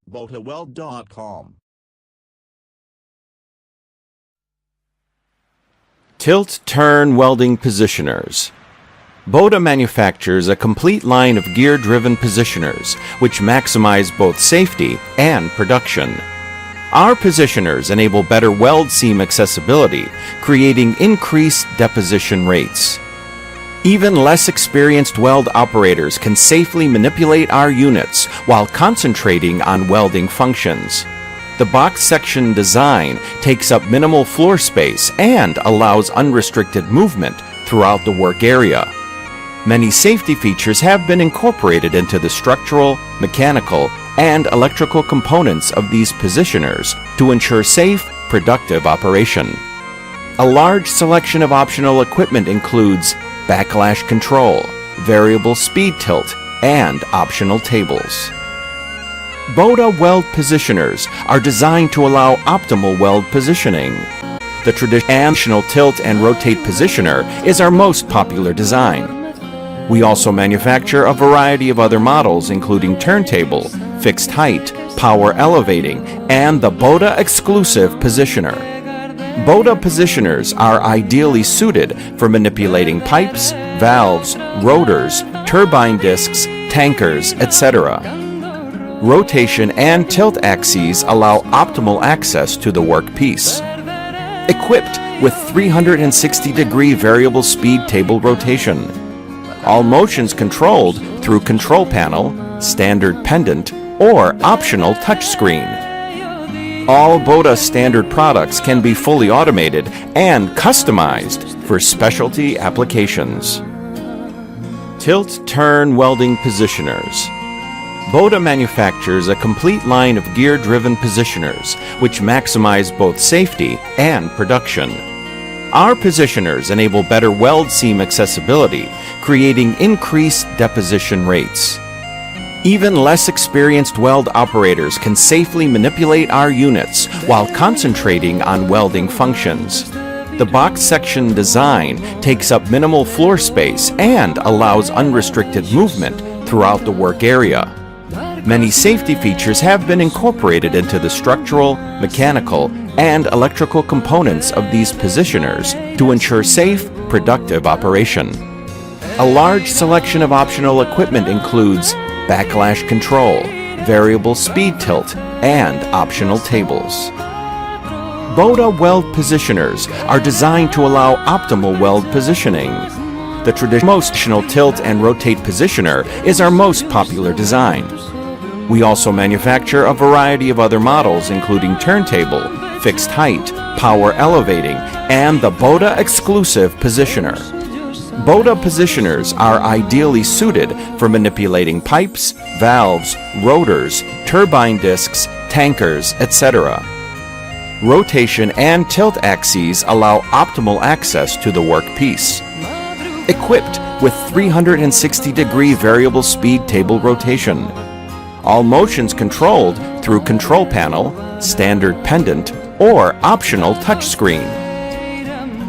bota.com. Tilt-turn welding positioners. Bota manufactures a complete line of gear-driven positioners, which maximize both safety and production. Our positioners enable better weld seam accessibility, creating increased deposition rates. Even less experienced weld operators can safely manipulate our units while concentrating on welding functions. The box section design takes up minimal floor space and allows unrestricted movement throughout the work area. Many safety features have been incorporated into the structural, mechanical, and electrical components of these positioners to ensure safe, productive operation. A large selection of optional equipment includes backlash control, variable speed tilt, and optional tables. Bota weld positioners are designed to allow optimal weld positioning. The traditional tilt and rotate positioner is our most popular design. We also manufacture a variety of other models including turntable, fixed height, power elevating, and the Bota exclusive positioner. Bota positioners are ideally suited for manipulating pipes, valves, rotors, turbine discs, tankers, etc. Rotation and tilt axes allow optimal access to the workpiece. Equipped with 360-degree variable speed table rotation. All motions controlled through control panel, standard pendant, or optional touchscreen. All Bota standard products can be fully automated and customized for specialty applications. Tilt-turn welding positioners. Bota manufactures a complete line of gear-driven positioners, which maximize both safety and production. Our positioners enable better weld seam accessibility, creating increased deposition rates. Even less experienced weld operators can safely manipulate our units while concentrating on welding functions. The box section design takes up minimal floor space and allows unrestricted movement throughout the work area. Many safety features have been incorporated into the structural, mechanical, and electrical components of these positioners to ensure safe, productive operation. A large selection of optional equipment includes backlash control, variable speed tilt, and optional tables. Bota weld positioners are designed to allow optimal weld positioning. The traditional tilt and rotate positioner is our most popular design. We also manufacture a variety of other models including turntable, fixed height, power elevating, and the Bota exclusive positioner. Bota positioners are ideally suited for manipulating pipes, valves, rotors, turbine discs, tankers, etc. Rotation and tilt axes allow optimal access to the workpiece. Equipped with 360-degree variable speed table rotation. All motions controlled through control panel, standard pendant, or optional touchscreen.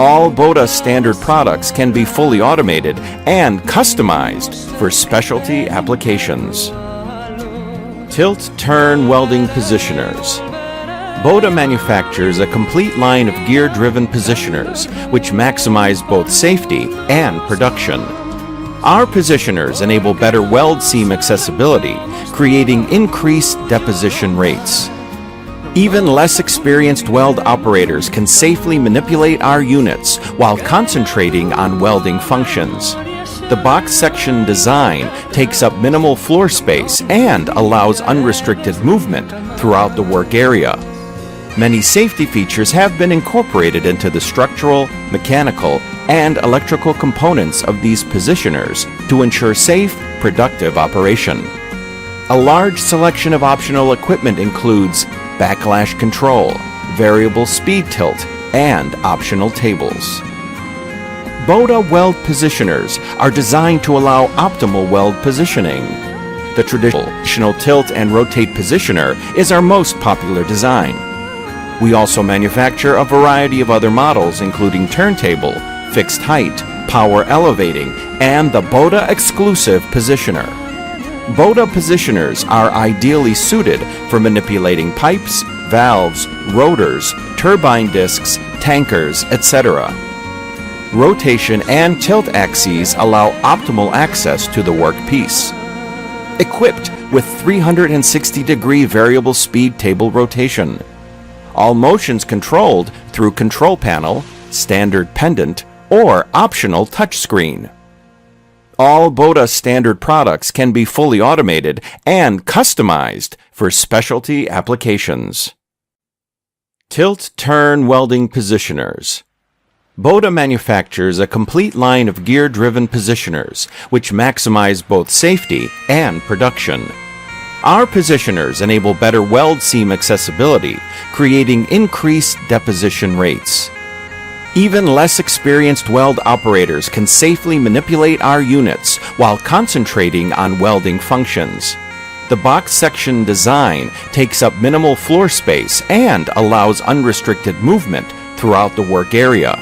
All Bota standard products can be fully automated and customized for specialty applications. Tilt-turn welding positioners. Bota manufactures a complete line of gear-driven positioners, which maximize both safety and production. Our positioners enable better weld seam accessibility, creating increased deposition rates. Even less experienced weld operators can safely manipulate our units while concentrating on welding functions. The box section design takes up minimal floor space and allows unrestricted movement throughout the work area. Many safety features have been incorporated into the structural, mechanical, and electrical components of these positioners to ensure safe, productive operation. A large selection of optional equipment includes backlash control, variable speed tilt, and optional tables. Bota weld positioners are designed to allow optimal weld positioning. The traditional tilt and rotate positioner is our most popular design. We also manufacture a variety of other models including turntable, fixed height, power elevating, and the Bota exclusive positioner. Bota positioners are ideally suited for manipulating pipes, valves, rotors, turbine discs, tankers, etc. Rotation and tilt axes allow optimal access to the workpiece. Equipped with 360-degree variable speed table rotation. All motions controlled through control panel, standard pendant, or optional touchscreen. All Bota standard products can be fully automated and customized for specialty applications. Tilt-turn welding positioners. Bota manufactures a complete line of gear-driven positioners, which maximize both safety and production. Our positioners enable better weld seam accessibility, creating increased deposition rates. Even less experienced weld operators can safely manipulate our units while concentrating on welding functions. The box section design takes up minimal floor space and allows unrestricted movement throughout the work area.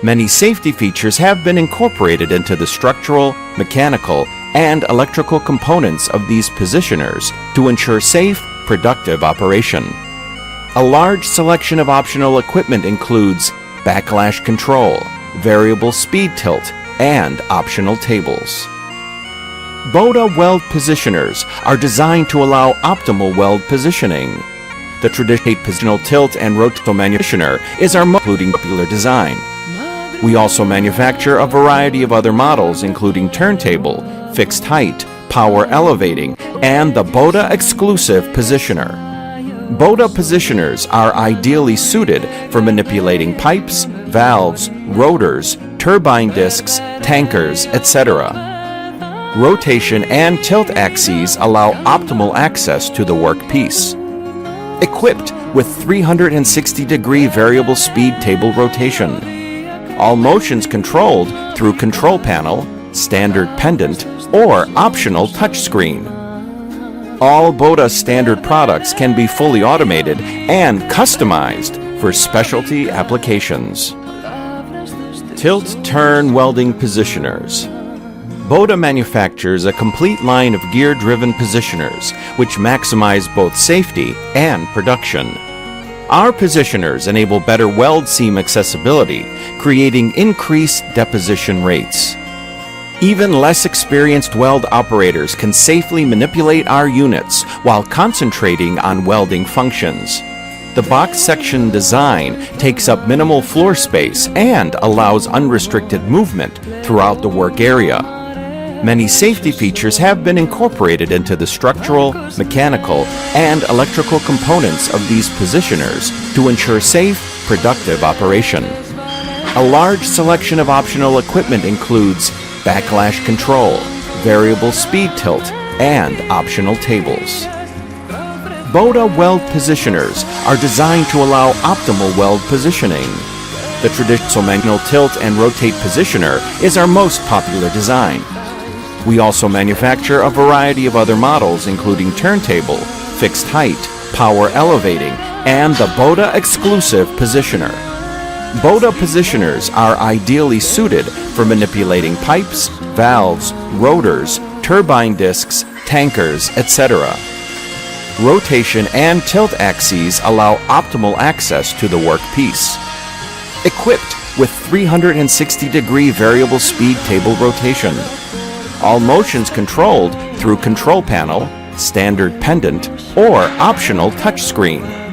Many safety features have been incorporated into the structural, mechanical, and electrical components of these positioners to ensure safe, productive operation. A large selection of optional equipment includes backlash control, variable speed tilt, and optional tables. Bota weld positioners are designed to allow optimal weld positioning. The traditional positional tilt and rotational positioner is our most popular design. We also manufacture a variety of other models including turntable, fixed height, power elevating, and the Bota exclusive positioner. Bota positioners are ideally suited for manipulating pipes, valves, rotors, turbine discs, tankers, etc. Rotation and tilt axes allow optimal access to the workpiece. Equipped with 360-degree variable speed table rotation. All motions controlled through control panel, standard pendant, or optional touchscreen. All Bota standard products can be fully automated and customized for specialty applications. Tilt-turn welding positioners. Bota manufactures a complete line of gear-driven positioners, which maximize both safety and production. Our positioners enable better weld seam accessibility, creating increased deposition rates. Even less experienced weld operators can safely manipulate our units while concentrating on welding functions. The box section design takes up minimal floor space and allows unrestricted movement throughout the work area. Many safety features have been incorporated into the structural, mechanical, and electrical components of these positioners to ensure safe, productive operation. A large selection of optional equipment includes backlash control, variable speed tilt, and optional tables. Bota weld positioners are designed to allow optimal weld positioning. The traditional manual tilt and rotate positioner is our most popular design. We also manufacture a variety of other models including turntable, fixed height, power elevating, and the Bota exclusive positioner. Bota positioners are ideally suited for manipulating pipes, valves, rotors, turbine discs, tankers, etc. Rotation and tilt axes allow optimal access to the workpiece. Equipped with 360-degree variable speed table rotation. All motions controlled through control panel, standard pendant, or optional touchscreen.